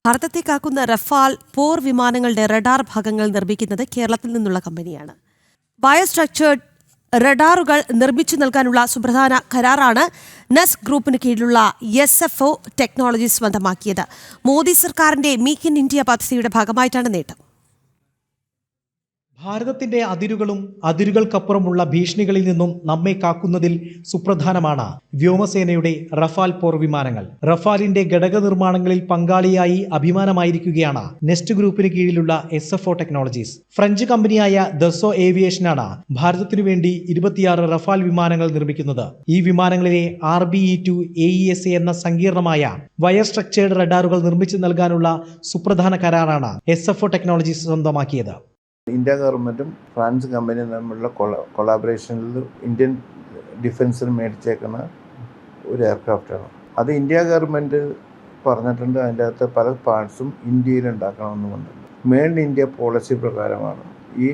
ഭാരതത്തെ കാക്കുന്ന റഫാൽ പോർ വിമാനങ്ങളുടെ റഡാർ ഭാഗങ്ങൾ നിർമ്മിക്കുന്നത് കേരളത്തിൽ നിന്നുള്ള കമ്പനിയാണ്. ബയോസ്ട്രക്ചേർഡ് റഡാറുകൾ നിർമ്മിച്ചു നൽകാനുള്ള സുപ്രധാന കരാറാണ് നെസ് ഗ്രൂപ്പിന് കീഴിലുള്ള SFO ടെക്നോളജീസ് സ്വന്തമാക്കിയത്. മോദി സർക്കാരിന്റെ മേക്ക് ഇൻ ഇന്ത്യ പദ്ധതിയുടെ ഭാഗമായിട്ടാണ് നേട്ടം. ഭാരതത്തിന്റെ അതിരുകളും അതിരുകൾക്കപ്പുറമുള്ള ഭീഷണികളിൽ നിന്നും നമ്മെ കാക്കുന്നതിൽ സുപ്രധാനമാണ് വ്യോമസേനയുടെ റഫാൽ പോർ വിമാനങ്ങൾ. റഫാലിന്റെ ഘടക നിർമ്മാണങ്ങളിൽ പങ്കാളിയായി അഭിമാനമായിരിക്കുകയാണ് നെസ്റ്റ് ഗ്രൂപ്പിന് കീഴിലുള്ള SFO ടെക്നോളജീസ്. ഫ്രഞ്ച് കമ്പനിയായ ദസോ ഏവിയേഷനാണ് ഭാരതത്തിനു വേണ്ടി 26 റഫാൽ വിമാനങ്ങൾ നിർമ്മിക്കുന്നത്. ഈ വിമാനങ്ങളിലെ RBE-2 AESA എന്ന സങ്കീർണമായ വയർ സ്ട്രക്ചേർഡ് റഡാറുകൾ നിർമ്മിച്ചു നൽകാനുള്ള സുപ്രധാന കരാറാണ് SFO ടെക്നോളജീസ് സ്വന്തമാക്കിയത്. ഇന്ത്യ ഗവൺമെൻറ്റും ഫ്രാൻസ് കമ്പനിയും തമ്മിലുള്ള കൊളാബറേഷനിൽ ഇന്ത്യൻ ഡിഫൻസിന് മേടിച്ചേക്കുന്ന ഒരു എയർക്രാഫ്റ്റാണ്. അത് ഇന്ത്യ ഗവൺമെൻറ് പറഞ്ഞിട്ടുണ്ട്, അതിൻ്റെ അകത്ത് പല പാർട്സും ഇന്ത്യയിൽ ഉണ്ടാക്കണമെന്ന് പറഞ്ഞിട്ടുണ്ട്. മെയ്ഡ് ഇൻ ഇന്ത്യ പോളിസി പ്രകാരമാണ് ഈ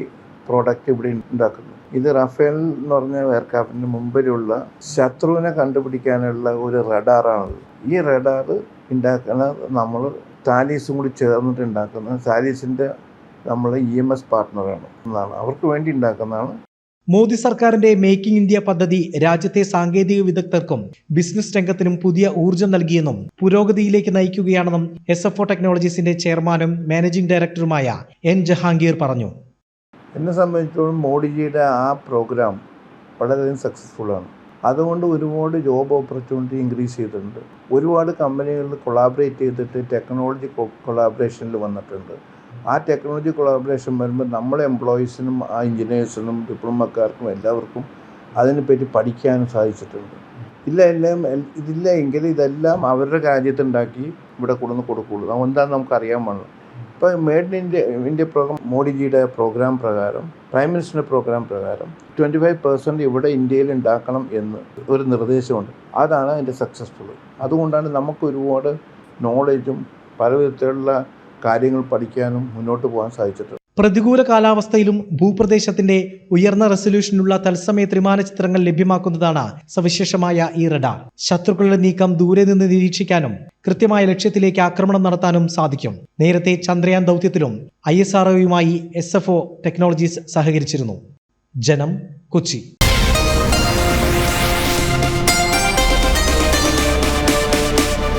പ്രോഡക്റ്റ് ഇവിടെ ഉണ്ടാക്കുന്നത്. ഇത് റഫേൽ എന്ന് പറഞ്ഞ എയർക്രാഫ്റ്റിന് മുമ്പിലുള്ള ശത്രുവിനെ കണ്ടുപിടിക്കാനുള്ള ഒരു റഡാറാണത്. ഈ റഡാർ ഉണ്ടാക്കുന്നത് നമ്മൾ സാലീസും കൂടി ചേർന്നിട്ട് ഉണ്ടാക്കുന്നത്. സാലീസിൻ്റെ നമ്മൾ EMS പാർട്ട്ണറാണ് എന്നാണ്, അവർക്ക് വേണ്ടി ഉണ്ടാക്കുന്നതാണ്. മോദി സർക്കാരിന്റെ മേക്കിംഗ് ഇന്ത്യ പദ്ധതി രാജ്യത്തെ സാങ്കേതിക വിദഗ്ധർക്കും ബിസിനസ് രംഗത്തിനും പുതിയ ഊർജ്ജം നൽകിയെന്നും പുരോഗതിയിലേക്ക് നയിക്കുകയാണെന്നും SFO ടെക്നോളജീസിന്റെ ചെയർമാനും മാനേജിംഗ് ഡയറക്ടറുമായ N ജഹാംഗീർ പറഞ്ഞു. എന്നെ സംബന്ധിച്ചിടത്തോളം മോഡിജിയുടെ ആ പ്രോഗ്രാം വളരെയധികം സക്സസ്ഫുള്ളാണ്. അതുകൊണ്ട് ഒരുപാട് ജോബ് ഓപ്പർച്യൂണിറ്റി ഇൻക്രീസ് ചെയ്തിട്ടുണ്ട്. ഒരുപാട് കമ്പനികളിൽ കൊളാബറേറ്റ് ചെയ്തിട്ട് ടെക്നോളജി കൊളാബറേഷനിൽ വന്നിട്ടുണ്ട്. ആ ടെക്നോളജി കൊളാബറേഷൻ വരുമ്പോൾ നമ്മളെ എംപ്ലോയീസിനും ആ എൻജിനീയേഴ്സിനും ഡിപ്ലോമക്കാർക്കും എല്ലാവർക്കും അതിനെപ്പറ്റി പഠിക്കാനും സാധിച്ചിട്ടുണ്ട്. ഇതില്ല എങ്കിൽ ഇതെല്ലാം അവരുടെ രാജ്യത്തുണ്ടാക്കി ഇവിടെ കൊണ്ടുവന്ന് കൊടുക്കുകയുള്ളൂ. എന്താണെന്ന് നമുക്കറിയാൻ വേണം. ഇപ്പോൾ മെയ്ഡ് ഇൻ ഇന്ത്യ പ്രോഗ്രാം മോഡിജിയുടെ പ്രോഗ്രാം പ്രകാരം, പ്രൈം മിനിസ്റ്ററിൻ്റെ പ്രോഗ്രാം പ്രകാരം 25% ഇവിടെ ഇന്ത്യയിൽ ഉണ്ടാക്കണം എന്ന് ഒരു നിർദ്ദേശമുണ്ട്. അതാണ് അതിൻ്റെ സക്സസ്ഫുൾ. അതുകൊണ്ടാണ് നമുക്ക് ഒരുപാട് നോളേജും പല വിധത്തിലുള്ള കാര്യങ്ങൾ പഠിക്കാനും മുന്നോട്ട് പോകാൻ സാധിച്ചിട്ടുണ്ട്. പ്രതികൂല കാലാവസ്ഥയിലും ഭൂപ്രദേശത്തിന്റെ ഉയർന്ന റെസൊല്യൂഷനുള്ള തത്സമയ ത്രിമാന ചിത്രങ്ങൾ ലഭ്യമാക്കുന്നതാണ് സവിശേഷമായ ഈ റഡാർ. ശത്രുക്കളുടെ നീക്കം ദൂരെ നിന്ന് നിരീക്ഷിക്കാനും കൃത്യമായ ലക്ഷ്യത്തിലേക്ക് ആക്രമണം നടത്താനും സാധിക്കും. നേരത്തെ ചന്ദ്രയാൻ ദൗത്യത്തിലും ISROയുമായി SFO ടെക്നോളജീസ് സഹകരിച്ചിരുന്നു. ജനം, കൊച്ചി.